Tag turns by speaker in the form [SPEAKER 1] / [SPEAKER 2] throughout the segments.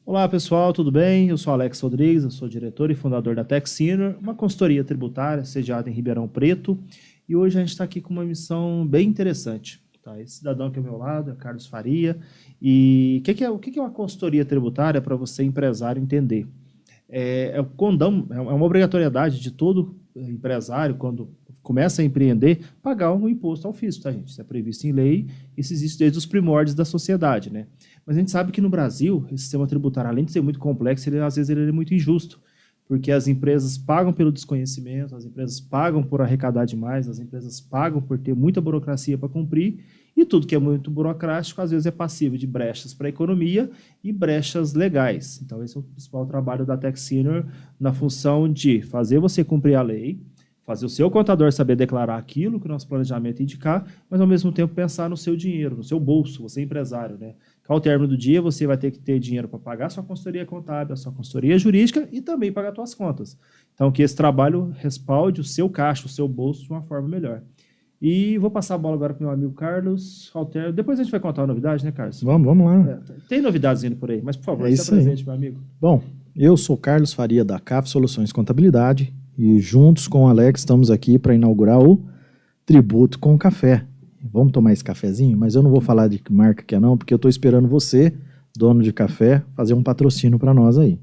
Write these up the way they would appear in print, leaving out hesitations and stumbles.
[SPEAKER 1] Olá pessoal, tudo bem? Eu sou Alex Rodrigues, eu sou diretor e fundador da TechSenior, uma consultoria tributária sediada em Ribeirão Preto, e hoje a gente está aqui com uma missão bem interessante. Tá? Esse cidadão aqui ao meu lado é Carlos Faria, e o que é uma consultoria tributária para você, empresário, entender? O condão, é uma obrigatoriedade de todo empresário, quando começa a empreender, pagar um imposto ao fisco, tá, gente? Isso é previsto em lei, isso existe desde os primórdios da sociedade, né? Mas a gente sabe que no Brasil, esse sistema tributário, além de ser muito complexo, às vezes ele é muito injusto, porque as empresas pagam pelo desconhecimento, as empresas pagam por arrecadar demais, as empresas pagam por ter muita burocracia para cumprir, e tudo que é muito burocrático, às vezes é passível de brechas para a economia e brechas legais. Então, esse é o principal trabalho da TechSenior na função de fazer você cumprir a lei, fazer o seu contador saber declarar aquilo que o nosso planejamento indicar, mas ao mesmo tempo pensar no seu dinheiro, no seu bolso, você é empresário, né? Que ao término do dia você vai ter que ter dinheiro para pagar a sua consultoria contábil, a sua consultoria jurídica e também pagar suas contas. Então, que esse trabalho respalde o seu caixa, o seu bolso de uma forma melhor. E vou passar a bola agora para o meu amigo Carlos Alter. Depois a gente vai contar a novidade, né, Carlos?
[SPEAKER 2] Vamos lá.
[SPEAKER 1] Tem novidades vindo por aí, mas por favor, se
[SPEAKER 2] isso aí.
[SPEAKER 1] apresente, meu amigo.
[SPEAKER 2] Bom, eu sou Carlos Faria da CAF Soluções Contabilidade e juntos com o Alex estamos aqui para inaugurar o Tributo com Café. Vamos tomar esse cafezinho? Mas eu não vou falar de que marca que é não, porque eu estou esperando você, dono de café, fazer um patrocínio para nós aí.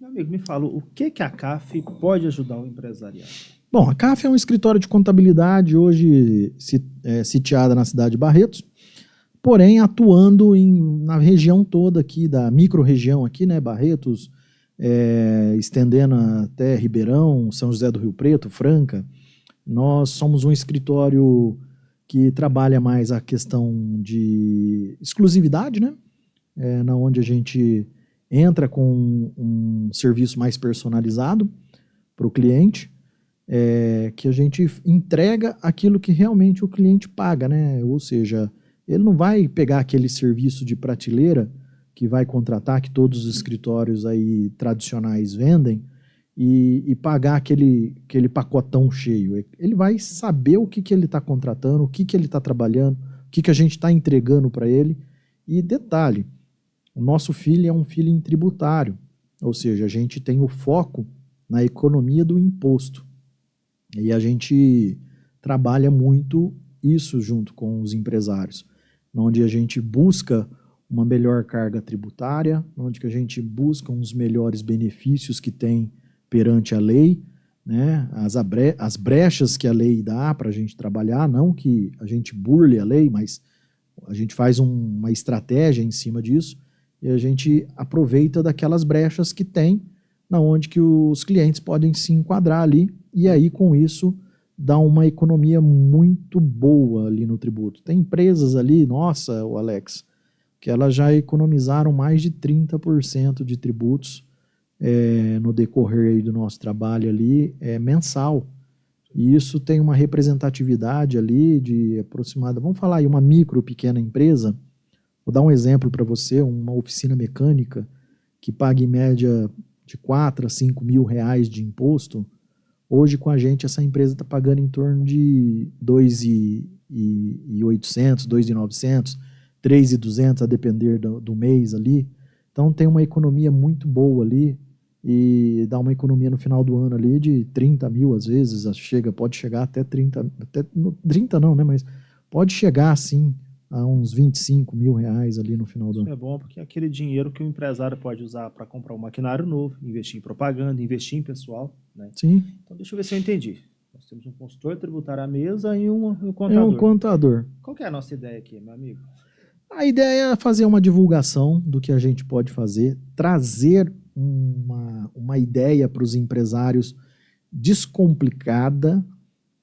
[SPEAKER 1] Meu amigo, me fala, o que a CAF pode ajudar o empresariado?
[SPEAKER 2] Bom, a CAF é um escritório de contabilidade hoje sitiada na cidade de Barretos, porém atuando na região toda aqui, da micro-região aqui, né, Barretos, estendendo até Ribeirão, São José do Rio Preto, Franca. Nós somos um escritório que trabalha mais a questão de exclusividade, né, na onde a gente entra com um serviço mais personalizado para o cliente, que a gente entrega aquilo que realmente o cliente paga, né? Ou seja, ele não vai pegar aquele serviço de prateleira que vai contratar, que todos os escritórios aí tradicionais vendem, e pagar aquele pacotão cheio. Ele vai saber o que ele está contratando, o que ele está trabalhando, o que a gente está entregando para ele. E detalhe, o nosso feeling é um feeling tributário, ou seja, a gente tem o foco na economia do imposto. E a gente trabalha muito isso junto com os empresários, onde a gente busca uma melhor carga tributária, onde a gente busca uns melhores benefícios que tem perante a lei, né? As brechas que a lei dá para a gente trabalhar, não que a gente burle a lei, mas a gente faz uma estratégia em cima disso e a gente aproveita daquelas brechas que tem, na onde que os clientes podem se enquadrar ali, e aí com isso dá uma economia muito boa ali no tributo. Tem empresas ali, nossa, o Alex, que elas já economizaram mais de 30% de tributos no decorrer aí do nosso trabalho ali mensal. E isso tem uma representatividade ali de aproximada, vamos falar aí, uma micro, pequena empresa. Vou dar um exemplo para você, uma oficina mecânica que paga em média de 4 a 5 mil reais de imposto. Hoje, com a gente, essa empresa está pagando em torno de 2.800, 2.900, 3.200, a depender do mês ali. Então, tem uma economia muito boa ali e dá uma economia no final do ano ali de 30 mil, às vezes, pode chegar até 30, 30 não, né, mas pode chegar, assim, a uns 25 mil reais ali no final do ano.
[SPEAKER 1] Isso é bom porque é aquele dinheiro que o empresário pode usar para comprar um maquinário novo, investir em propaganda, investir em pessoal, né?
[SPEAKER 2] Sim.
[SPEAKER 1] Então, deixa eu ver se eu entendi. Nós temos um consultor tributário à mesa e um contador.
[SPEAKER 2] Um contador.
[SPEAKER 1] Qual que é a nossa ideia aqui, meu amigo?
[SPEAKER 2] A ideia é fazer uma divulgação do que a gente pode fazer, trazer uma ideia para os empresários descomplicada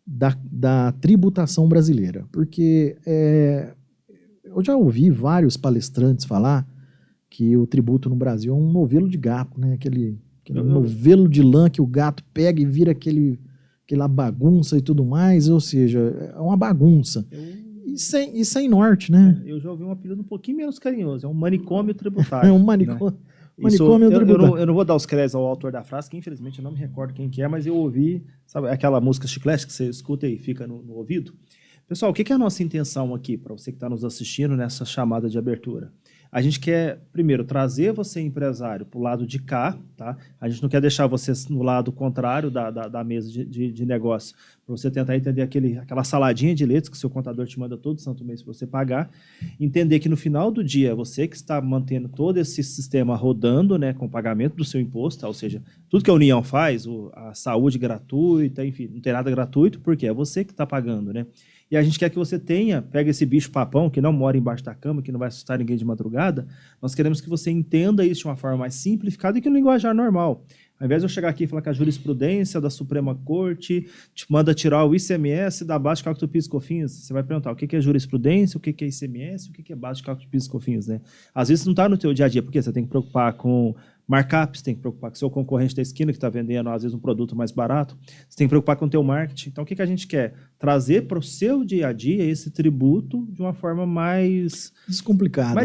[SPEAKER 2] da tributação brasileira. Porque eu já ouvi vários palestrantes falar que o tributo no Brasil é um novelo de gato, né? Aquele novelo de lã que o gato pega e vira aquela bagunça e tudo mais, ou seja, é uma bagunça. E sem norte, né?
[SPEAKER 1] Eu já ouvi um apelido um pouquinho menos carinhoso, é um manicômio tributário.
[SPEAKER 2] É um manicômio.
[SPEAKER 1] Né?
[SPEAKER 2] Manicômio tributário.
[SPEAKER 1] Eu não vou dar os créditos ao autor da frase, que infelizmente eu não me recordo quem que é, mas eu ouvi, sabe, aquela música chiclete que você escuta e fica no ouvido. Pessoal, o que é a nossa intenção aqui, para você que está nos assistindo nessa chamada de abertura? A gente quer, primeiro, trazer você, empresário, para o lado de cá, tá? A gente não quer deixar você no lado contrário da mesa de negócio, para você tentar entender aquela saladinha de letras que o seu contador te manda todo santo mês para você pagar. Entender que no final do dia é você que está mantendo todo esse sistema rodando, né, com o pagamento do seu imposto, tá? Ou seja, tudo que a União faz, a saúde gratuita, enfim, não tem nada gratuito, porque é você que está pagando, né? E a gente quer que você pega esse bicho papão, que não mora embaixo da cama, que não vai assustar ninguém de madrugada, nós queremos que você entenda isso de uma forma mais simplificada e que no linguajar normal. Ao invés de eu chegar aqui e falar que a jurisprudência da Suprema Corte te manda tirar o ICMS da base de cálculo do PIS e COFINS, você vai perguntar o que é jurisprudência, o que é ICMS, o que é base de cálculo do PIS e COFINS, né? Às vezes não está no teu dia a dia, porque você tem que preocupar com markups, tem que preocupar com o seu concorrente da esquina que está vendendo, às vezes, um produto mais barato, você tem que preocupar com o teu marketing. Então, o que a gente quer? Trazer para o seu dia a dia esse tributo de uma forma mais
[SPEAKER 2] descomplicada,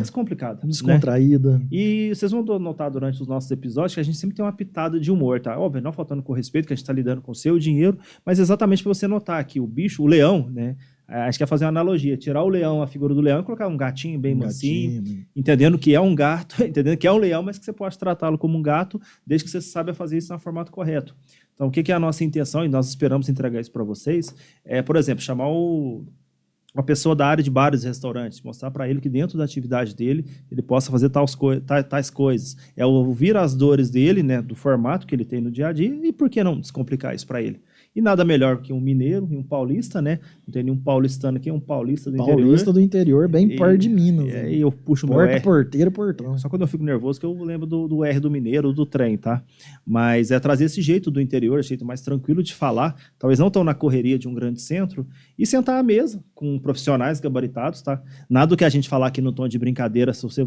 [SPEAKER 1] descontraída. Né? E vocês vão notar durante os nossos episódios que a gente sempre tem uma pitada de humor, tá? Óbvio, não faltando com respeito, que a gente está lidando com o seu dinheiro, mas exatamente para você notar que o bicho, o leão, né? A gente quer fazer uma analogia, tirar o leão, a figura do leão e colocar um gatinho bem mansinho, entendendo que é um gato, entendendo que é um leão, mas que você pode tratá-lo como um gato, desde que você saiba fazer isso no formato correto. Então, o que é a nossa intenção, e nós esperamos entregar isso para vocês, é, por exemplo, chamar uma pessoa da área de bares e restaurantes, mostrar para ele que dentro da atividade dele, ele possa fazer tais coisas. É ouvir as dores dele, né, do formato que ele tem no dia a dia, e por que não descomplicar isso para ele? E nada melhor que um mineiro e um paulista, né? Não tem nenhum paulistano aqui, é um paulista do interior.
[SPEAKER 2] Paulista do interior, bem perto de Minas.
[SPEAKER 1] E eu puxo o meu R.
[SPEAKER 2] Porteiro, portão.
[SPEAKER 1] Só quando eu fico nervoso que eu lembro do R do mineiro, do trem, tá? Mas é trazer esse jeito do interior, esse jeito mais tranquilo de falar, talvez não tão na correria de um grande centro, e sentar à mesa com profissionais gabaritados, tá? Nada do que a gente falar aqui no tom de brincadeira, se você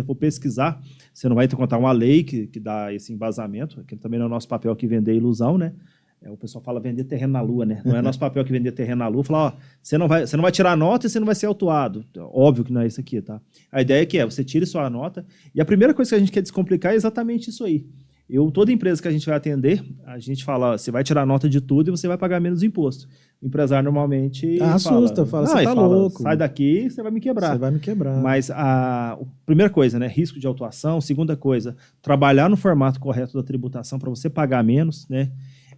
[SPEAKER 1] for pesquisar, você não vai encontrar uma lei que dá esse embasamento, que também não é o nosso papel aqui vender ilusão, né? O pessoal fala vender terreno na lua, né? Não é nosso papel que vender terreno na lua. Falar, ó, você não vai tirar nota e você não vai ser autuado. Óbvio que não é isso aqui, tá? A ideia é que você tire sua nota. E a primeira coisa que a gente quer descomplicar é exatamente isso aí. Toda empresa que a gente vai atender, a gente fala, ó, você vai tirar nota de tudo e você vai pagar menos imposto. O empresário normalmente
[SPEAKER 2] assusta, fala, você tá louco.
[SPEAKER 1] Sai daqui, você vai me quebrar.
[SPEAKER 2] Você vai me quebrar.
[SPEAKER 1] Mas a primeira coisa, né? Risco de autuação. Segunda coisa, trabalhar no formato correto da tributação para você pagar menos, né?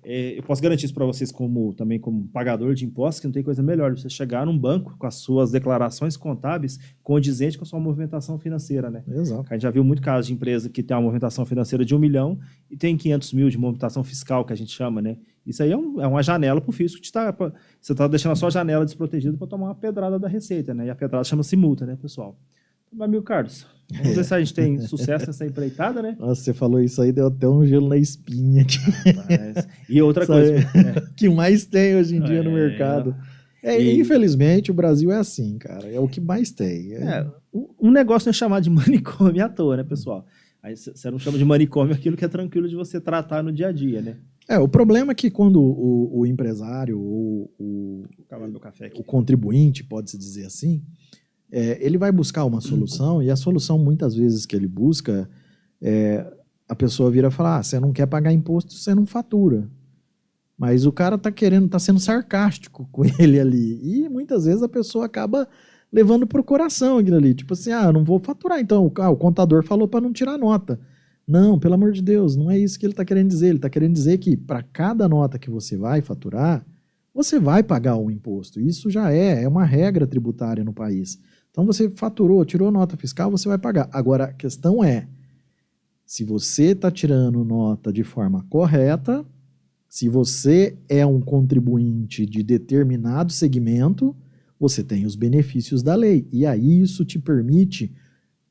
[SPEAKER 1] Eu posso garantir isso para vocês também como pagador de impostos, que não tem coisa melhor de você chegar num banco com as suas declarações contábeis condizente com a sua movimentação financeira, né?
[SPEAKER 2] Exato.
[SPEAKER 1] A gente já viu muito caso de empresa que tem uma movimentação financeira de 1 milhão e tem 500 mil de movimentação fiscal, que a gente chama, né? Isso aí é uma janela para o fisco. Você está deixando a sua janela desprotegida para tomar uma pedrada da Receita, né? E a pedrada chama-se multa, né, pessoal? Meu amigo Carlos, vamos ver se a gente tem sucesso nessa empreitada, né?
[SPEAKER 2] Nossa, você falou isso aí, deu até um gelo na espinha aqui.
[SPEAKER 1] E outra coisa...
[SPEAKER 2] O que mais tem hoje em dia no mercado. Infelizmente, o Brasil é assim, cara. É o que mais tem.
[SPEAKER 1] Um negócio não é chamar de manicômio à toa, né, pessoal? Aí você não chama de manicômio aquilo que é tranquilo de você tratar no dia a dia, né?
[SPEAKER 2] O problema é que quando o empresário, o contribuinte, pode-se dizer assim, ele vai buscar uma solução e a solução, muitas vezes, que ele busca, a pessoa vira e fala, você não quer pagar imposto, você não fatura. Mas o cara tá sendo sarcástico com ele ali. E muitas vezes a pessoa acaba levando pro coração aquilo ali. Tipo assim, eu não vou faturar, então o contador falou para não tirar nota. Não, pelo amor de Deus, não é isso que ele tá querendo dizer. Ele tá querendo dizer que para cada nota que você vai faturar, você vai pagar um imposto. Isso já é uma regra tributária no país. Então você faturou, tirou nota fiscal, você vai pagar. Agora, a questão é, se você está tirando nota de forma correta, se você é um contribuinte de determinado segmento, você tem os benefícios da lei. E aí isso te permite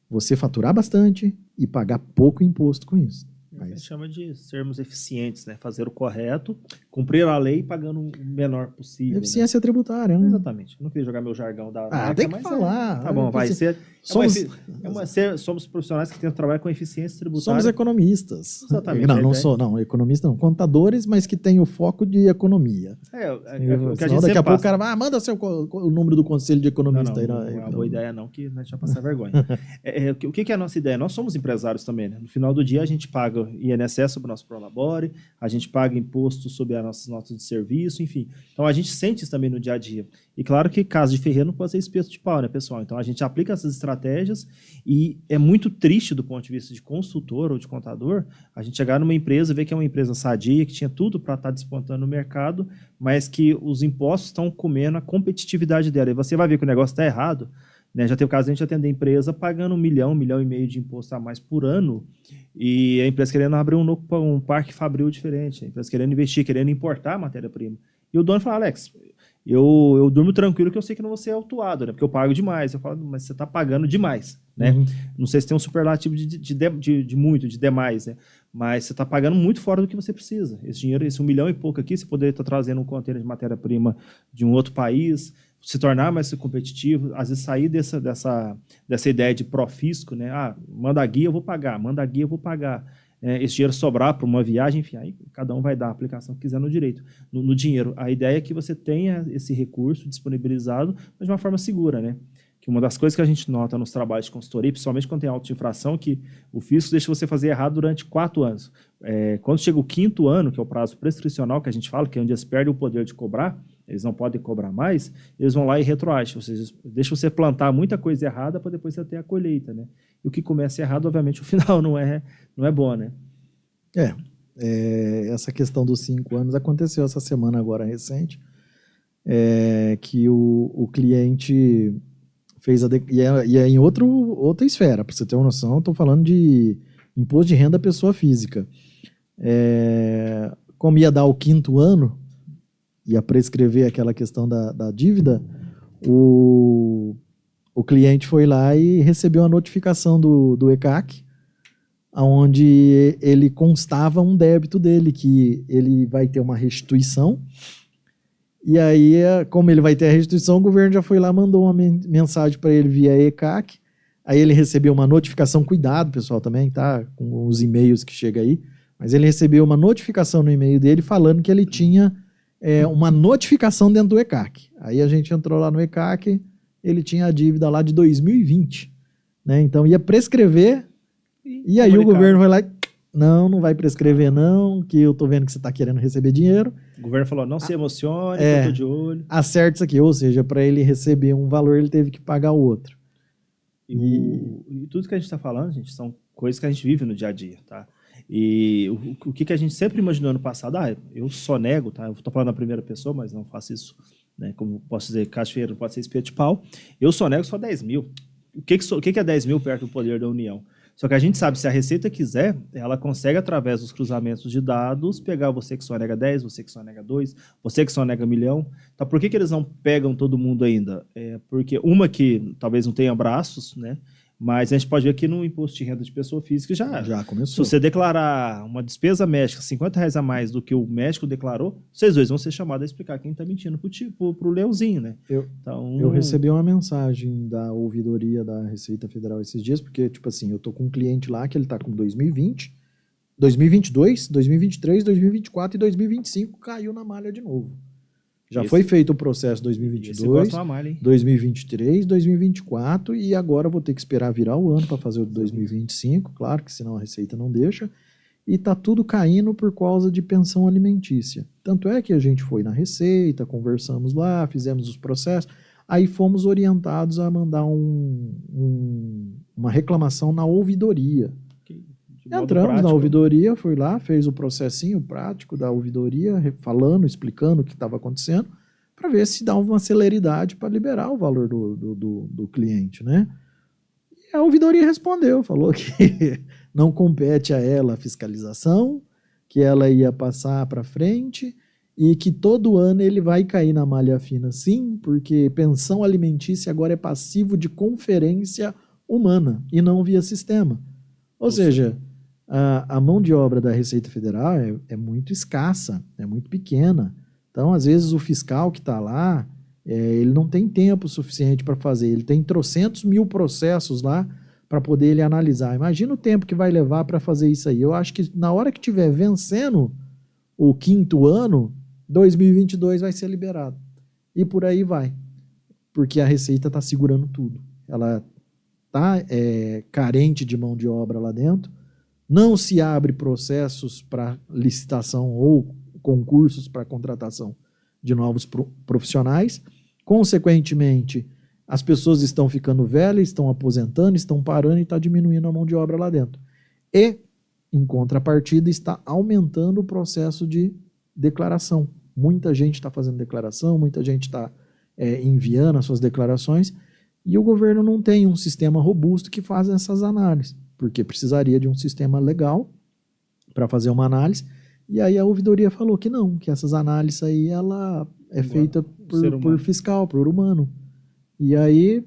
[SPEAKER 2] você faturar bastante e pagar pouco imposto com isso.
[SPEAKER 1] A gente chama de sermos eficientes, né? Fazer o correto, cumprir a lei pagando o menor possível.
[SPEAKER 2] Eficiência tributária, né?
[SPEAKER 1] Exatamente. Eu não queria jogar meu jargão da marca,
[SPEAKER 2] tem que falar.
[SPEAKER 1] Tá bom, vai ser. Somos profissionais que tentam trabalhar com eficiência tributária.
[SPEAKER 2] Somos economistas.
[SPEAKER 1] Exatamente.
[SPEAKER 2] Não, economistas não. Contadores, mas que tem o foco de economia.
[SPEAKER 1] O que a gente
[SPEAKER 2] daqui a pouco o cara vai, manda o número do conselho de economista.
[SPEAKER 1] Não é uma boa ideia não, que a gente vai passar vergonha. O que é a nossa ideia? Nós somos empresários também, né? No final do dia a gente paga paga INSS sobre o nosso Prolabore, a gente paga imposto sobre as nossas notas de serviço, enfim. Então, a gente sente isso também no dia a dia. E claro que caso de ferreiro não pode ser espeto de pau, né, pessoal? Então, a gente aplica essas estratégias e é muito triste do ponto de vista de consultor ou de contador a gente chegar numa empresa e ver que é uma empresa sadia, que tinha tudo para estar despontando no mercado, mas que os impostos estão comendo a competitividade dela. E você vai ver que o negócio está errado, né? Já teve o caso de a gente atender a empresa pagando 1 milhão e meio de imposto a mais por ano, e a empresa querendo abrir um parque fabril diferente, a empresa querendo investir, querendo importar matéria-prima. E o dono fala, Alex, eu durmo tranquilo que eu sei que não vou ser autuado, né? Porque eu pago demais. Eu falo, mas você está pagando demais, né? Não sei se tem um superlativo de muito, de demais, né? Mas você está pagando muito fora do que você precisa. Esse dinheiro, esse 1 milhão e pouco aqui, você poderia estar trazendo um container de matéria-prima de um outro país, se tornar mais competitivo, às vezes sair dessa ideia de profisco, né? Ah, manda a guia, eu vou pagar, manda a guia, eu vou pagar. Esse dinheiro sobrar para uma viagem, enfim, aí cada um vai dar a aplicação que quiser no direito, no dinheiro. A ideia é que você tenha esse recurso disponibilizado, mas de uma forma segura, né? Que uma das coisas que a gente nota nos trabalhos de consultoria, principalmente quando tem auto de infração, que o fisco deixa você fazer errado durante 4 anos. Quando chega o 5º ano, que é o prazo prescricional que a gente fala, que é onde eles perdem o poder de cobrar, eles não podem cobrar mais, eles vão lá e retroagem, ou seja, deixa você plantar muita coisa errada para depois você ter a colheita, né? E o que começa errado, obviamente, o final não é bom, né?
[SPEAKER 2] Essa questão dos 5 anos aconteceu essa semana agora recente, que o cliente fez e é em outra esfera, para você ter uma noção, estou falando de imposto de renda pessoa física. Como ia dar o 5º ano, ia prescrever aquela questão da dívida, o cliente foi lá e recebeu a notificação do ECAC, onde ele constava um débito dele, que ele vai ter uma restituição, e aí, como ele vai ter a restituição, o governo já foi lá, mandou uma mensagem para ele via ECAC, aí ele recebeu uma notificação, cuidado pessoal também, tá, com os e-mails que chega aí, mas ele recebeu uma notificação no e-mail dele falando que ele tinha uma notificação dentro do ECAC. Aí a gente entrou lá no ECAC, ele tinha a dívida lá de 2020, né? Então ia prescrever, e aí o governo vai lá e não vai prescrever não, que eu tô vendo que você tá querendo receber dinheiro.
[SPEAKER 1] O governo falou, não se emocione, que eu tô de olho.
[SPEAKER 2] Acerta isso aqui, ou seja, para ele receber um valor, ele teve que pagar o outro.
[SPEAKER 1] E tudo que a gente está falando, gente, são coisas que a gente vive no dia a dia, tá? E o que a gente sempre imaginou no passado, eu só nego, tá? Eu estou falando na primeira pessoa, mas não faço isso, né? Como posso dizer, cachoeiro não pode ser espeto de pau. Eu só nego só 10 mil. O que é 10 mil perto do poder da União? Só que a gente sabe, se a Receita quiser, ela consegue, através dos cruzamentos de dados, pegar você que só nega 10, você que só nega 2, você que só nega 1 milhão. Então, por que eles não pegam todo mundo ainda? Porque uma que talvez não tenha braços, né? Mas a gente pode ver que no imposto de renda de pessoa física já
[SPEAKER 2] começou.
[SPEAKER 1] Se você declarar uma despesa médica R$50 a mais do que o médico declarou, vocês dois vão ser chamados a explicar quem está mentindo pro leãozinho, né?
[SPEAKER 2] Eu recebi uma mensagem da ouvidoria da Receita Federal esses dias, porque, tipo assim, eu tô com um cliente lá que ele tá com 2020, 2022, 2023, 2024 e 2025 caiu na malha de novo. Já foi feito o processo 2022, 2023, 2024 e agora eu vou ter que esperar virar o ano para fazer o de 2025, claro que senão a Receita não deixa, e tá tudo caindo por causa de pensão alimentícia. Tanto é que a gente foi na Receita, conversamos lá, fizemos os processos, aí fomos orientados a mandar uma reclamação na ouvidoria. Entramos na ouvidoria, fui lá, fez o processinho prático da ouvidoria, falando, explicando o que estava acontecendo, para ver se dá uma celeridade para liberar o valor do cliente, né? E a ouvidoria respondeu, falou que não compete a ela a fiscalização, que ela ia passar para frente e que todo ano ele vai cair na malha fina sim, porque pensão alimentícia agora é passivo de conferência humana e não via sistema. Ou seja, a mão de obra da Receita Federal é muito escassa, é muito pequena. Então, às vezes, o fiscal que está lá, ele não tem tempo suficiente para fazer. Ele tem trocentos mil processos lá para poder ele analisar. Imagina o tempo que vai levar para fazer isso aí. Eu acho que na hora que estiver vencendo o 5º ano, 2022 vai ser liberado. E por aí vai. Porque a Receita está segurando tudo. Ela está carente de mão de obra lá dentro. não se abre processos para licitação ou concursos para contratação de novos profissionais. Consequentemente, as pessoas estão ficando velhas, estão aposentando, estão parando e está diminuindo a mão de obra lá dentro. E, em contrapartida, está aumentando o processo de declaração. Muita gente está fazendo declaração, muita gente está enviando as suas declarações e o governo não tem um sistema robusto que faça essas análises, porque precisaria de um sistema legal para fazer uma análise. E aí a ouvidoria falou que não, que essas análises aí ela é feita por fiscal, por humano. E aí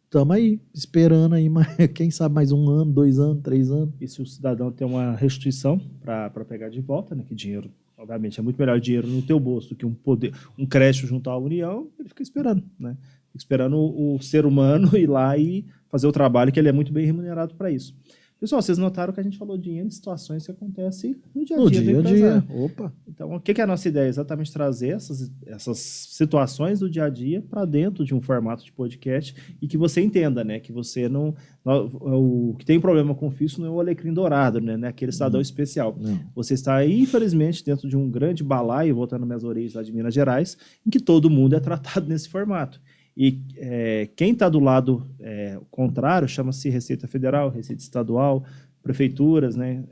[SPEAKER 2] estamos aí, esperando aí, quem sabe mais 1 ano, 2 anos, 3 anos.
[SPEAKER 1] E se o cidadão tem uma restituição para pegar de volta, né, que dinheiro, obviamente, é muito melhor dinheiro no teu bolso do que um crédito junto à União, ele fica esperando, né? Fica esperando o ser humano ir lá e fazer o trabalho, que ele é muito bem remunerado para isso. Pessoal, vocês notaram que a gente falou de N situações que acontecem no dia a dia do empresário.
[SPEAKER 2] Opa.
[SPEAKER 1] Então, o que é a nossa ideia? Exatamente trazer essas situações do dia a dia para dentro de um formato de podcast e que você entenda, né? Que você não... O que tem problema com o fisco não é o alecrim dourado, né? Não é aquele cidadão especial.
[SPEAKER 2] Não.
[SPEAKER 1] Você está, infelizmente, dentro de um grande balaio, voltando minhas origens lá de Minas Gerais, em que todo mundo é tratado nesse formato. E quem está do lado contrário chama-se Receita Federal, Receita Estadual, prefeituras, né?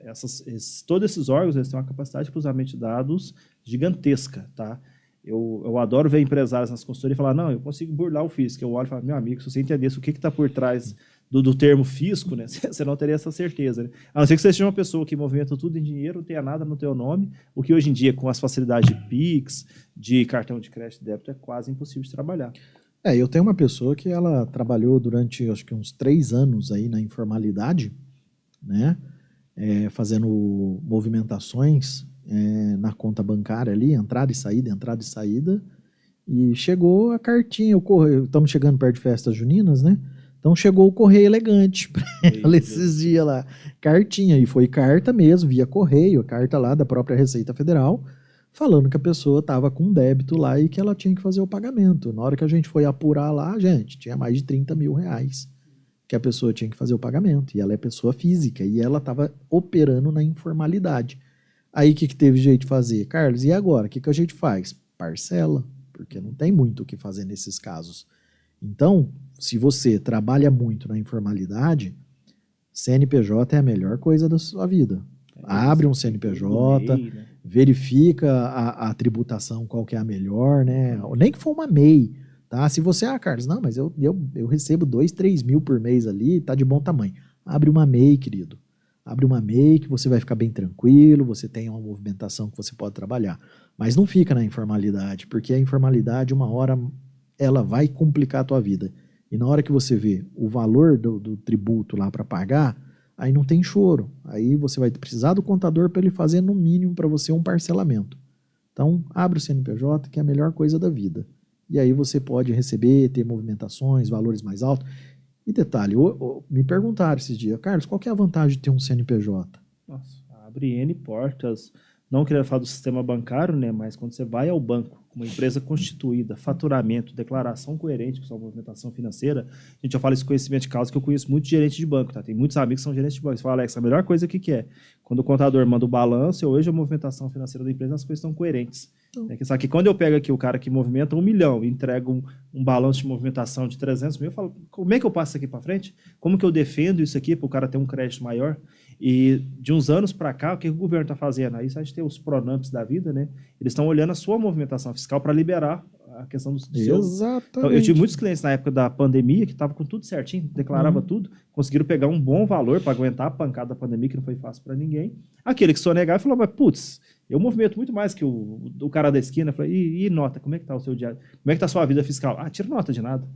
[SPEAKER 1] Todos esses órgãos eles têm uma capacidade de cruzamento de dados gigantesca, tá? Eu adoro ver empresários nas consultorias e falar, não, eu consigo burlar o fisco. Eu olho e falo, meu amigo, se você entendesse o que está por trás do termo fisco, né, você não teria essa certeza, né? A não ser que você seja uma pessoa que movimenta tudo em dinheiro, não tenha nada no teu nome, o que hoje em dia, com as facilidades de Pix, de cartão de crédito e débito, é quase impossível de trabalhar.
[SPEAKER 2] Eu tenho uma pessoa que ela trabalhou durante, acho que uns 3 anos aí na informalidade, né? Fazendo movimentações na conta bancária ali, entrada e saída, e chegou a cartinha, estamos chegando perto de festas juninas, né? Então chegou o correio elegante para ela esses dias lá, cartinha, e foi carta mesmo, via correio, carta lá da própria Receita Federal, falando que a pessoa estava com débito lá e que ela tinha que fazer o pagamento. Na hora que a gente foi apurar lá, gente, tinha mais de 30 mil reais que a pessoa tinha que fazer o pagamento. E ela é pessoa física e ela estava operando na informalidade. Aí o que teve jeito de fazer? Carlos, e agora? O que a gente faz? Parcela, porque não tem muito o que fazer nesses casos. Então, se você trabalha muito na informalidade, CNPJ é a melhor coisa da sua vida. Abre um CNPJ, né? Verifica a tributação, qual que é a melhor, né? Nem que for uma MEI, tá? Se você, Carlos, não, mas eu recebo 2, 3 mil por mês ali, tá de bom tamanho. Abre uma MEI, querido. Abre uma MEI que você vai ficar bem tranquilo, você tem uma movimentação que você pode trabalhar. Mas não fica na informalidade, porque a informalidade, uma hora, ela vai complicar a tua vida. E na hora que você vê o valor do tributo lá para pagar, aí não tem choro. Aí você vai precisar do contador para ele fazer, no mínimo, para você um parcelamento. Então, abre o CNPJ, que é a melhor coisa da vida. E aí você pode receber, ter movimentações, valores mais altos. E detalhe, me perguntaram esses dias, Carlos, qual que é a vantagem de ter um CNPJ?
[SPEAKER 1] Nossa, abre N portas. Não queria falar do sistema bancário, né? Mas quando você vai ao banco, com uma empresa constituída, faturamento, declaração coerente com sua movimentação financeira, a gente já fala esse conhecimento de causa que eu conheço muito gerente de banco, tá? Tem muitos amigos que são gerentes de banco. Você fala, Alex, a melhor coisa que é? Quando o contador manda o balanço, eu vejo a movimentação financeira da empresa, as coisas estão coerentes. Só que quando eu pego aqui o cara que movimenta 1 milhão e entrega um balanço de movimentação de 300 mil, eu falo, como é que eu passo isso aqui para frente? Como que eu defendo isso aqui para o cara ter um crédito maior? E de uns anos para cá, o que o governo está fazendo? Aí a gente tem os Pronamps da vida, né? Eles estão olhando a sua movimentação fiscal para liberar a questão do seu...
[SPEAKER 2] Exatamente.
[SPEAKER 1] Então, eu tive muitos clientes na época da pandemia que estavam com tudo certinho, declarava tudo, conseguiram pegar um bom valor para aguentar a pancada da pandemia, que não foi fácil para ninguém. Aquele que sonegava falou, mas putz, eu movimento muito mais que o cara da esquina. Eu falei, e nota, como é que tá o seu diário? Como é que tá a sua vida fiscal? Ah, tira nota de nada.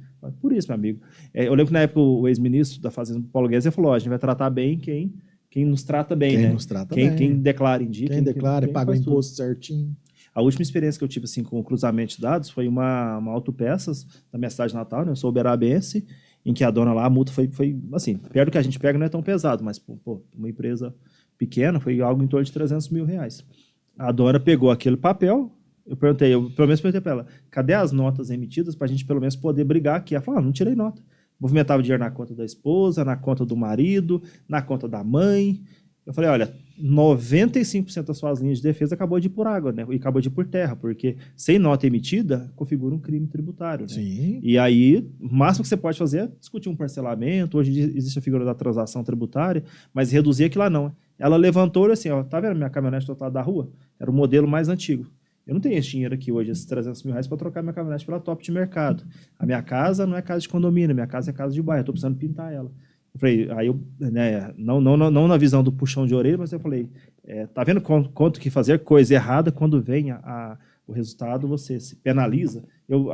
[SPEAKER 1] Por isso, meu amigo. Eu lembro que na época o ex-ministro da Fazenda Paulo Guedes falou, a gente vai tratar bem quem nos trata bem,
[SPEAKER 2] quem
[SPEAKER 1] né?
[SPEAKER 2] Nos trata bem.
[SPEAKER 1] Quem declara em dia.
[SPEAKER 2] Quem declara,
[SPEAKER 1] quem
[SPEAKER 2] paga o imposto certinho.
[SPEAKER 1] A última experiência que eu tive assim, com o cruzamento de dados foi uma autopeças da minha cidade natal, né? Eu sou uberabense, em que a dona lá, a multa foi assim, perto do que a gente pega não é tão pesado, mas pô, uma empresa pequena foi algo em torno de 300 mil reais. A dona pegou aquele papel, eu pelo menos perguntei para ela, cadê as notas emitidas para a gente pelo menos poder brigar aqui? Ela falou, não tirei nota. Movimentava dinheiro na conta da esposa, na conta do marido, na conta da mãe. Eu falei, olha, 95% das suas linhas de defesa acabou de ir por água, né? E acabou de ir por terra, porque sem nota emitida, configura um crime tributário, né?
[SPEAKER 2] Sim.
[SPEAKER 1] E aí, o máximo que você pode fazer é discutir um parcelamento. Hoje em dia existe a figura da transação tributária, mas reduzir aquilo lá não. Ela levantou assim, ó, tá vendo minha caminhonete total da rua? Era o modelo mais antigo. Eu não tenho esse dinheiro aqui hoje, esses 300 mil reais, para trocar minha caminhonete pela top de mercado. A minha casa não é casa de condomínio, a minha casa é casa de bairro, eu tô precisando pintar ela. Eu falei, aí eu, né, não na visão do puxão de orelha, mas eu falei, tá vendo quanto que fazer coisa errada quando vem o resultado, você se penaliza.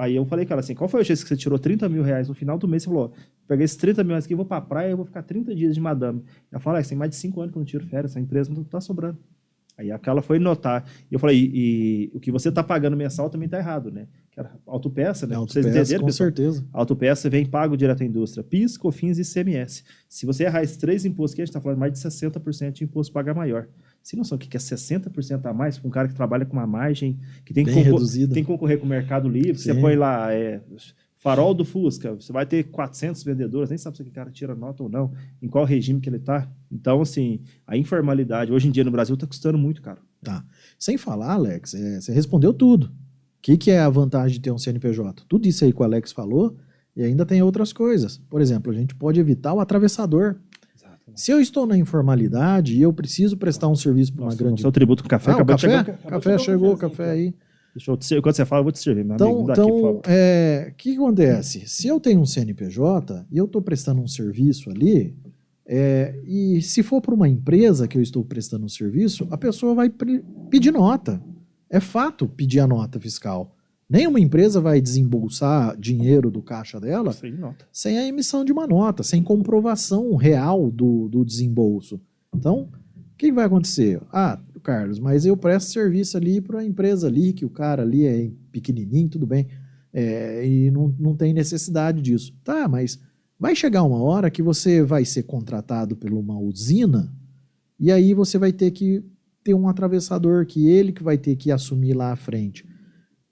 [SPEAKER 1] Aí eu falei, cara, assim, qual foi o jeito que você tirou 30 mil reais no final do mês? Você falou, peguei esses 30 mil reais aqui, vou pra praia, eu vou ficar 30 dias de madame. Eu falei, tem mais de 5 anos que eu não tiro férias, essa empresa não tá sobrando. Aí aquela foi notar. E eu falei, e o que você está pagando mensal também está errado, né? Que era autopeça, né?
[SPEAKER 2] Autopeça,
[SPEAKER 1] vocês entenderam,
[SPEAKER 2] com
[SPEAKER 1] pessoal?
[SPEAKER 2] certeza.
[SPEAKER 1] Autopeça vem pago direto à indústria. PIS, COFINS e ICMS. Se você errar esses 3 impostos aqui, a gente está falando mais de 60% de imposto paga maior. Você não sabe o que é 60% a mais para um cara que trabalha com uma margem que tem que, tem que concorrer com o Mercado Livre. Sim. Você põe lá farol do Fusca, você vai ter 400 vendedores, nem sabe se aquele cara tira nota ou não, em qual regime que ele está. Então, assim, a informalidade hoje em dia no Brasil está custando muito caro.
[SPEAKER 2] Tá. Sem falar, Alex, você respondeu tudo. O que é a vantagem de ter um CNPJ? Tudo isso aí que o Alex falou, e ainda tem outras coisas. Por exemplo, a gente pode evitar o atravessador. Exatamente. Se eu estou na informalidade e eu preciso prestar um serviço para uma grande...
[SPEAKER 1] Seu tributo com café,
[SPEAKER 2] acabou café chegou, café aí.
[SPEAKER 1] Quando você fala, eu vou te servir, meu amigo.
[SPEAKER 2] Então, o que acontece? Se eu tenho um CNPJ e eu estou prestando um serviço ali, e se for para uma empresa que eu estou prestando um serviço, a pessoa vai pedir nota. É fato pedir a nota fiscal. Nenhuma empresa vai desembolsar dinheiro do caixa dela sem a emissão de uma nota, sem comprovação real do desembolso. Então, o que vai acontecer? Carlos, mas eu presto serviço ali para a empresa ali, que o cara ali é pequenininho, tudo bem, e não tem necessidade disso. Tá, mas vai chegar uma hora que você vai ser contratado por uma usina e aí você vai ter que ter um atravessador que ele que vai ter que assumir lá à frente.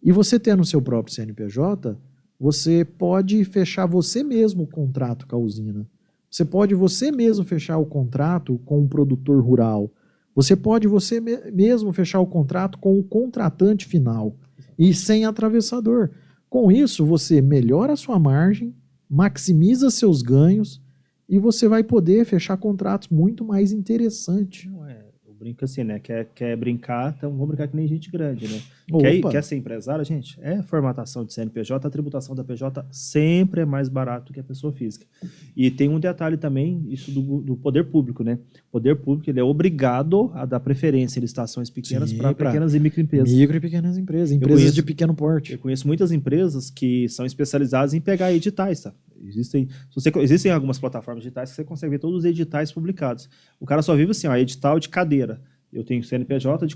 [SPEAKER 2] E você tendo o seu próprio CNPJ, você pode fechar você mesmo o contrato com a usina. Você pode você mesmo fechar o contrato com o produtor rural. Você pode você mesmo fechar o contrato com o contratante final e sem atravessador. Com isso, você melhora a sua margem, maximiza seus ganhos e você vai poder fechar contratos muito mais interessantes.
[SPEAKER 1] Eu brinco assim, né? Quer brincar, então vamos brincar que nem gente grande, né? Quer ser empresário, gente? Formatação de CNPJ, a tributação da PJ sempre é mais barato que a pessoa física. E tem um detalhe também, isso do poder público, né? O poder público ele é obrigado a dar preferência em licitações pequenas para pequenas e microempresas.
[SPEAKER 2] Micro e pequenas empresas, empresas de pequeno porte.
[SPEAKER 1] Eu conheço muitas empresas que são especializadas em pegar editais, tá? Existem algumas plataformas digitais que você consegue ver todos os editais publicados. O cara só vive assim, edital de cadeira. Eu tenho CNPJ,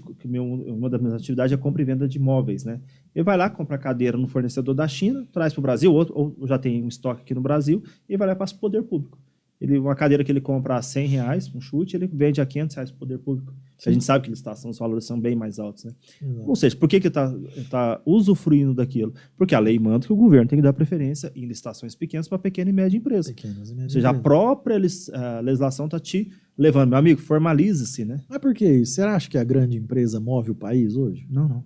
[SPEAKER 1] uma das minhas atividades é compra e venda de imóveis, né? Ele vai lá, compra a cadeira no fornecedor da China, traz para o Brasil, ou já tem um estoque aqui no Brasil, e vai lá para o poder público. Uma cadeira que ele compra a R$100, um chute, ele vende a R$500 para o poder público. A gente sabe que licitação, os valores são bem mais altos, né? Exato. Ou seja, por que está usufruindo daquilo? Porque a lei manda que o governo tem que dar preferência em licitações pequenas para pequena e média empresa. Ou seja, a própria legislação está te levando. Meu amigo, formalize-se, né?
[SPEAKER 2] Mas por que isso? Você acha que a grande empresa move o país hoje?
[SPEAKER 1] Não.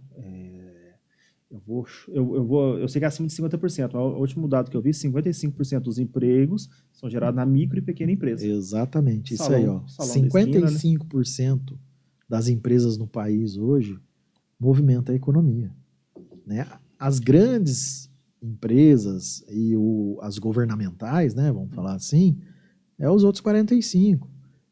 [SPEAKER 1] Eu sei que é acima de 50%. O último dado que eu vi, 55% dos empregos são gerados na micro e pequena empresa.
[SPEAKER 2] Exatamente, isso aí, ó. 55% das empresas no país hoje movimentam a economia, né? As grandes empresas e as governamentais, né, vamos falar assim, os outros 45%.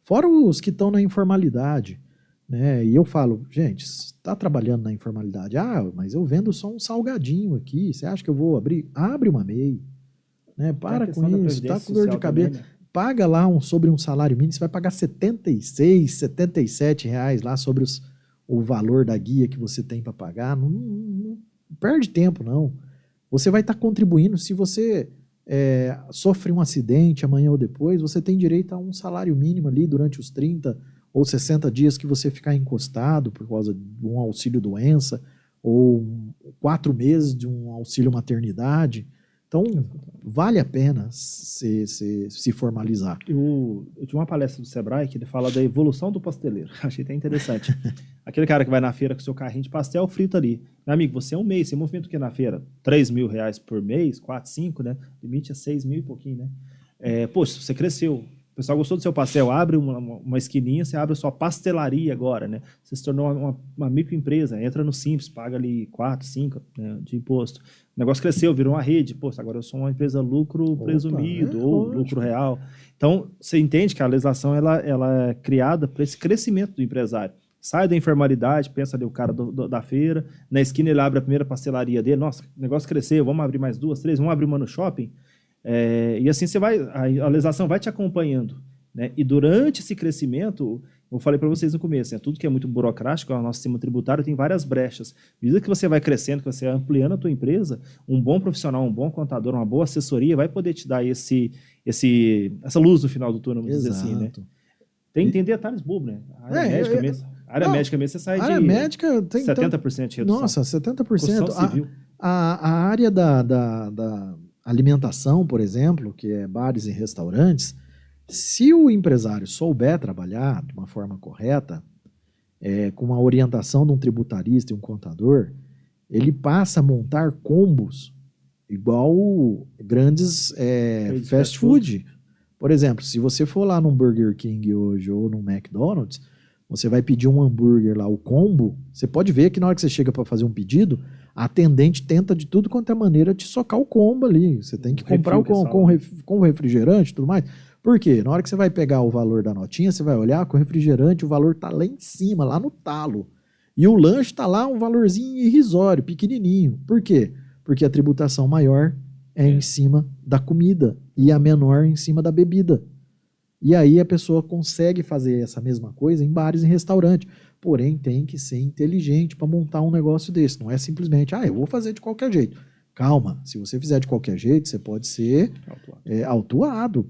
[SPEAKER 2] Fora os que estão na informalidade. Né? E eu falo, gente, você está trabalhando na informalidade? Mas eu vendo só um salgadinho aqui. Você acha que eu vou abrir? Abre uma MEI. Né? Para com isso, está com dor de cabeça. Também, né? Paga lá sobre um salário mínimo, você vai pagar R$76, R$77 lá sobre o valor da guia que você tem para pagar. Não perde tempo, não. Você vai estar contribuindo. Se você sofre um acidente amanhã ou depois, você tem direito a um salário mínimo ali durante os 30 ou 60 dias que você ficar encostado por causa de um auxílio doença, ou 4 meses de um auxílio maternidade. Então, vale a pena se formalizar.
[SPEAKER 1] Eu tinha uma palestra do Sebrae que ele fala da evolução do pasteleiro. Achei até interessante. Aquele cara que vai na feira com seu carrinho de pastel frito ali. Meu amigo, você é um mês, você movimenta o que na feira? R$3.000 por mês, 4, 5, né? O limite é 6 mil e pouquinho, né? Poxa, você cresceu. O pessoal gostou do seu pastel, abre uma esquininha, você abre a sua pastelaria agora, né? Você se tornou uma microempresa, entra no Simples, paga ali 4, 5, né, de imposto. O negócio cresceu, virou uma rede. Poxa, agora eu sou uma empresa lucro presumido ou
[SPEAKER 2] lógico.
[SPEAKER 1] lucro real. Então, você entende que a legislação ela é criada para esse crescimento do empresário. Sai da informalidade, pensa ali o cara da feira, na esquina ele abre a primeira pastelaria dele, nossa, o negócio cresceu, vamos abrir mais 2, 3, vamos abrir uma no shopping. E assim você vai, a legislação vai te acompanhando, né? E durante esse crescimento, eu falei para vocês no começo, né? Tudo que é muito burocrático, o nosso sistema tributário tem várias brechas. À medida que você vai crescendo, que você vai ampliando a tua empresa, um bom profissional, um bom contador, uma boa assessoria vai poder te dar essa luz no final do túnel, vamos dizer assim, né? Tem detalhes bobos, né? A área médica mesmo. A área médica mesmo, você sai de
[SPEAKER 2] médica tem
[SPEAKER 1] 70% de redução.
[SPEAKER 2] Nossa, 70%.
[SPEAKER 1] Construção civil.
[SPEAKER 2] A área da alimentação, por exemplo, que é bares e restaurantes, se o empresário souber trabalhar de uma forma correta, com uma orientação de um tributarista e um contador, ele passa a montar combos igual grandes fast food. Por exemplo, se você for lá num Burger King hoje ou num McDonald's, você vai pedir um hambúrguer lá, o combo, você pode ver que na hora que você chega para fazer um pedido, a atendente tenta de tudo quanto é maneira te socar o combo ali. Você tem que comprar com refrigerante e tudo mais. Por quê? Na hora que você vai pegar o valor da notinha, você vai olhar com o refrigerante, o valor tá lá em cima, lá no talo. E o lanche tá lá um valorzinho irrisório, pequenininho. Por quê? Porque a tributação maior é em cima da comida e a menor em cima da bebida. E aí a pessoa consegue fazer essa mesma coisa em bares e restaurantes. Porém, tem que ser inteligente para montar um negócio desse. Não é simplesmente, eu vou fazer de qualquer jeito. Calma, se você fizer de qualquer jeito, você pode ser autuado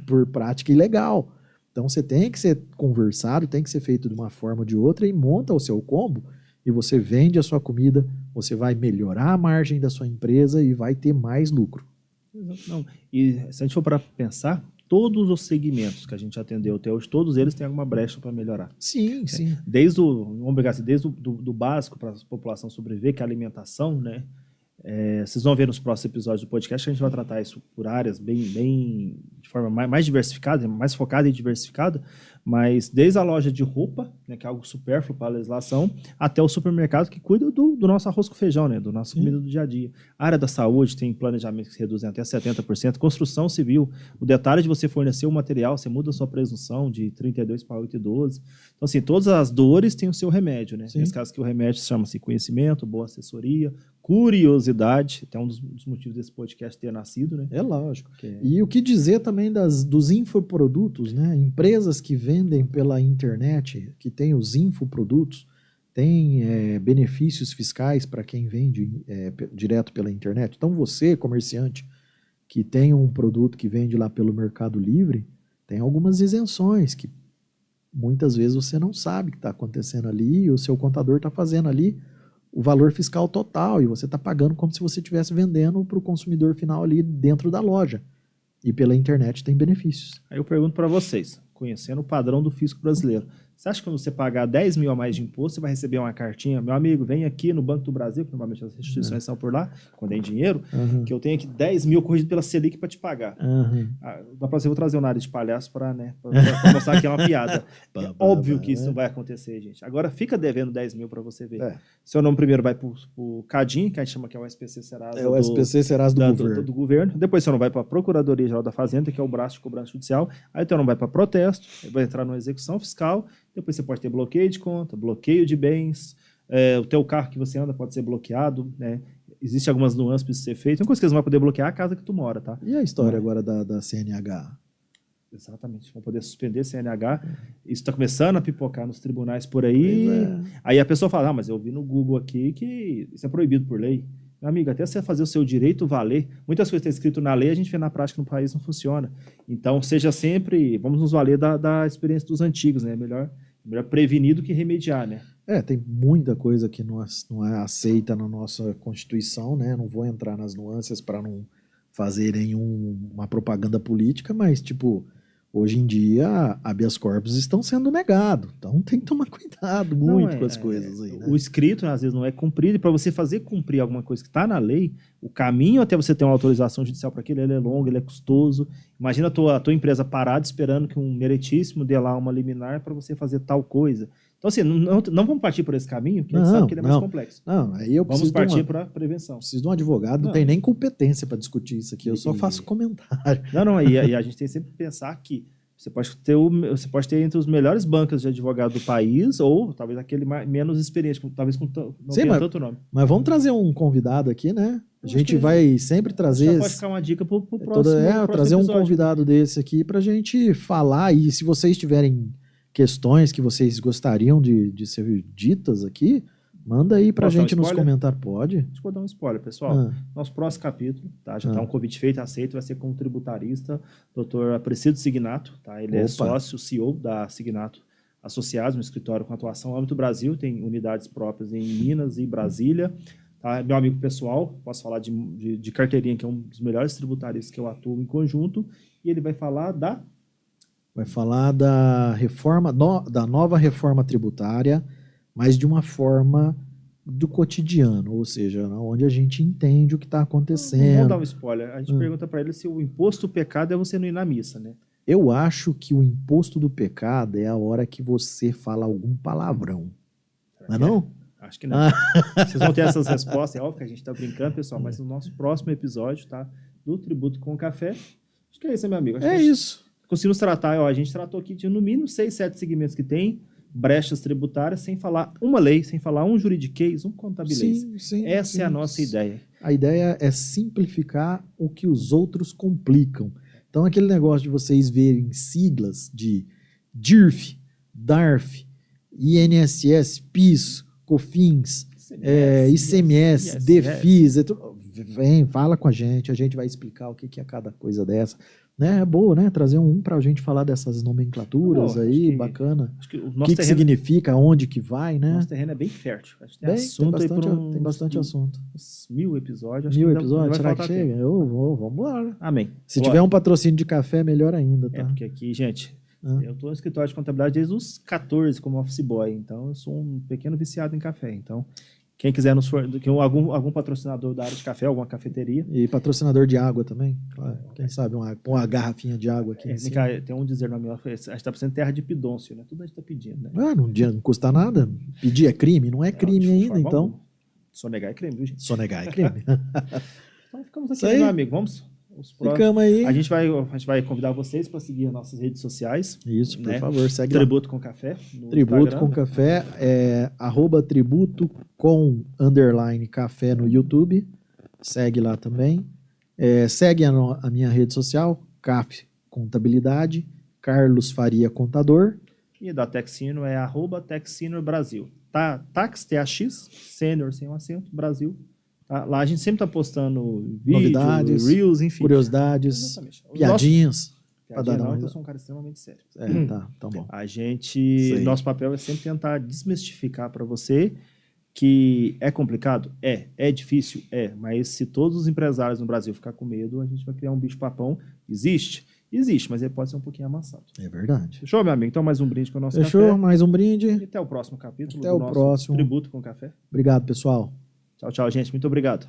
[SPEAKER 2] por prática ilegal. Então, você tem que ser conversado, tem que ser feito de uma forma ou de outra e monta o seu combo e você vende a sua comida, você vai melhorar a margem da sua empresa e vai ter mais lucro.
[SPEAKER 1] Não. E se a gente for para pensar, todos os segmentos que a gente atendeu até hoje, todos eles têm alguma brecha para melhorar.
[SPEAKER 2] Sim, sim.
[SPEAKER 1] Desde o básico para a população sobreviver, que é a alimentação, né? Vocês vão ver nos próximos episódios do podcast que a gente vai tratar isso por áreas bem de forma mais diversificada, mais focada e diversificada, mas desde a loja de roupa, né, que é algo supérfluo para a legislação, até o supermercado que cuida do nosso arroz com feijão, né, do nosso comida do dia a dia. A área da saúde tem planejamento que se reduzem até 70%, construção civil, o detalhe de você fornecer o material, você muda a sua presunção de 32 para 8,12. Então, assim, todas as dores têm o seu remédio, né? Nesse caso que o remédio chama-se conhecimento, boa assessoria, curiosidade, até um dos motivos desse podcast ter nascido, né?
[SPEAKER 2] É lógico. E o que dizer também dos infoprodutos, né? Empresas que vendem pela internet, que tem os infoprodutos, tem benefícios fiscais para quem vende direto pela internet. Então você, comerciante, que tem um produto que vende lá pelo Mercado Livre, tem algumas isenções que muitas vezes você não sabe o que está acontecendo ali e o seu contador está fazendo ali o valor fiscal total e você está pagando como se você estivesse vendendo para o consumidor final ali dentro da loja. E pela internet tem benefícios.
[SPEAKER 1] Aí eu pergunto para vocês, conhecendo o padrão do fisco brasileiro, você acha que quando você pagar 10 mil a mais de imposto, você vai receber uma cartinha? Meu amigo, vem aqui no Banco do Brasil, que normalmente as instituições são por lá, quando é em dinheiro, que eu tenho aqui 10 mil corrigido pela Selic para te pagar. Da próxima eu vou trazer um nariz de palhaço para mostrar que é uma piada. É óbvio que isso não vai acontecer, gente. Agora fica devendo 10 mil para você ver. Seu nome primeiro vai para o CADIM, que a gente chama que é o SPC Serasa.
[SPEAKER 2] O SPC Serasa
[SPEAKER 1] do governo. Depois seu nome vai para a Procuradoria Geral da Fazenda, que é o braço de cobrança judicial. Aí teu nome vai para protesto, vai entrar numa execução fiscal. Depois você pode ter bloqueio de conta, bloqueio de bens, o teu carro que você anda pode ser bloqueado, né? Existem algumas nuances para isso ser feito. Tem coisa que eles não vão poder bloquear a casa que tu mora, tá?
[SPEAKER 2] E a história agora da CNH?
[SPEAKER 1] Exatamente, vão poder suspender CNH. Isso está começando a pipocar nos tribunais por aí. Aí a pessoa fala, mas eu vi no Google aqui que isso é proibido por lei. Meu amigo, até você fazer o seu direito valer, muitas coisas que estão escritas na lei, a gente vê na prática no país não funciona. Então, seja sempre, vamos nos valer da experiência dos antigos, né? Melhor prevenir do que remediar, né?
[SPEAKER 2] Tem muita coisa que não é aceita na nossa Constituição, né? Não vou entrar nas nuances para não fazerem uma propaganda política, mas, tipo, hoje em dia, habeas corpus estão sendo negados. Então tem que tomar cuidado muito com as coisas aí, né?
[SPEAKER 1] O escrito, né, às vezes, não é cumprido, e para você fazer cumprir alguma coisa que está na lei, o caminho até você ter uma autorização judicial para aquilo, ele é longo, ele é custoso. Imagina a tua empresa parada esperando que um meritíssimo dê lá uma liminar para você fazer tal coisa. Então, assim, não vamos partir por esse caminho, porque a gente sabe que ele é mais complexo.
[SPEAKER 2] Não, aí eu
[SPEAKER 1] vamos partir para a prevenção.
[SPEAKER 2] Preciso de um advogado, não tem nem competência para discutir isso aqui, eu só faço comentário.
[SPEAKER 1] E a gente tem sempre que pensar que você pode ter entre os melhores bancos de advogado do país, ou talvez aquele menos experiente, talvez não tenha tanto nome.
[SPEAKER 2] Mas vamos trazer um convidado aqui, né? A gente vai sempre trazer.
[SPEAKER 1] Já pode ficar uma dica para o próximo.
[SPEAKER 2] Trazer
[SPEAKER 1] episódio.
[SPEAKER 2] Um convidado desse aqui para a gente falar. E se vocês tiverem questões que vocês gostariam de ser ditas aqui, manda aí pra gente nos comentários. Pode?
[SPEAKER 1] Deixa eu dar um spoiler, pessoal. Nosso próximo capítulo, tá? Já tá um convite feito, aceito, vai ser com o tributarista, Dr. Aprecido Signato, tá? Ele é sócio, CEO da Signato Associados, um escritório com atuação no âmbito do Brasil, tem unidades próprias em Minas e Brasília. Tá? Meu amigo pessoal, posso falar de carteirinha, que é um dos melhores tributaristas que eu atuo em conjunto, e ele vai falar da
[SPEAKER 2] reforma, da nova reforma tributária, mas de uma forma do cotidiano, ou seja, onde a gente entende o que está acontecendo.
[SPEAKER 1] Vamos dar um spoiler. A gente pergunta para ele se o imposto do pecado é você não ir na missa, né?
[SPEAKER 2] Eu acho que o imposto do pecado é a hora que você fala algum palavrão. Não é não?
[SPEAKER 1] Acho que não. Vocês vão ter essas respostas. É óbvio que a gente está brincando, pessoal, mas no nosso próximo episódio, tá? Do Tributo com Café. Acho que é isso, meu amigo. Acho
[SPEAKER 2] isso.
[SPEAKER 1] Conseguimos tratar, a gente tratou aqui de no mínimo 6, 7 segmentos que tem, brechas tributárias, sem falar uma lei, sem falar um juridiquês, um contabilizei. Essa é a nossa ideia.
[SPEAKER 2] A ideia é simplificar o que os outros complicam. Então, aquele negócio de vocês verem siglas de DIRF, DARF, INSS, PIS, COFINS, ICMS, DEFIS, vem, fala com a gente vai explicar o que é cada coisa dessa. Né? É boa, né? Trazer pra gente falar dessas nomenclaturas aí, bacana.
[SPEAKER 1] Acho que o
[SPEAKER 2] que significa, onde que vai, né?
[SPEAKER 1] Nosso terreno é bem fértil. Acho que tem
[SPEAKER 2] bastante assunto.
[SPEAKER 1] 1000 episódios.
[SPEAKER 2] 1000 episódios? Será que chega? Vamos embora.
[SPEAKER 1] Amém.
[SPEAKER 2] Se tiver um patrocínio de café, melhor ainda, tá?
[SPEAKER 1] Porque aqui, gente, eu estou no escritório de contabilidade desde os 14 como office boy, então eu sou um pequeno viciado em café. Então, quem quiser algum patrocinador da área de café, alguma cafeteria.
[SPEAKER 2] E patrocinador de água também. Claro. Quem sabe uma garrafinha de água aqui.
[SPEAKER 1] Tem um dizer no meu, a gente está precisando de terra de pidôncio, né? Tudo a gente está pedindo, né?
[SPEAKER 2] Não custa nada. Pedir é crime, não é crime ainda, então.
[SPEAKER 1] Sonegar é crime, viu, gente?
[SPEAKER 2] Sonegar é crime.
[SPEAKER 1] Então ficamos aqui, meu amigo.
[SPEAKER 2] Ficamos aí.
[SPEAKER 1] A gente vai convidar vocês para seguir as nossas redes sociais.
[SPEAKER 2] Isso, por favor, segue
[SPEAKER 1] Tributo com Café.
[SPEAKER 2] Tributo com Café, @tributo com _café no YouTube. Segue lá também. Segue a minha rede social, CAF Contabilidade, Carlos Faria Contador.
[SPEAKER 1] E da Texsino é @Texsino Brasil. Tá? Tax, TAX, Sênior sem um acento, Brasil. Tá? Lá a gente sempre está postando vídeo,
[SPEAKER 2] novidades,
[SPEAKER 1] reels, enfim.
[SPEAKER 2] Curiosidades, piadinhas.
[SPEAKER 1] Eu sou um cara extremamente sério.
[SPEAKER 2] Tá bom.
[SPEAKER 1] Nosso papel é sempre tentar desmistificar para você que é complicado? É difícil? Mas se todos os empresários no Brasil ficar com medo, a gente vai criar um bicho-papão. Existe, mas ele pode ser um pouquinho amassado.
[SPEAKER 2] É verdade.
[SPEAKER 1] Fechou, meu amigo? Então, mais um brinde com o nosso café.
[SPEAKER 2] Fechou, mais um brinde.
[SPEAKER 1] E até o próximo capítulo
[SPEAKER 2] do nosso
[SPEAKER 1] Tributo com Café.
[SPEAKER 2] Obrigado, pessoal.
[SPEAKER 1] Tchau, gente. Muito obrigado.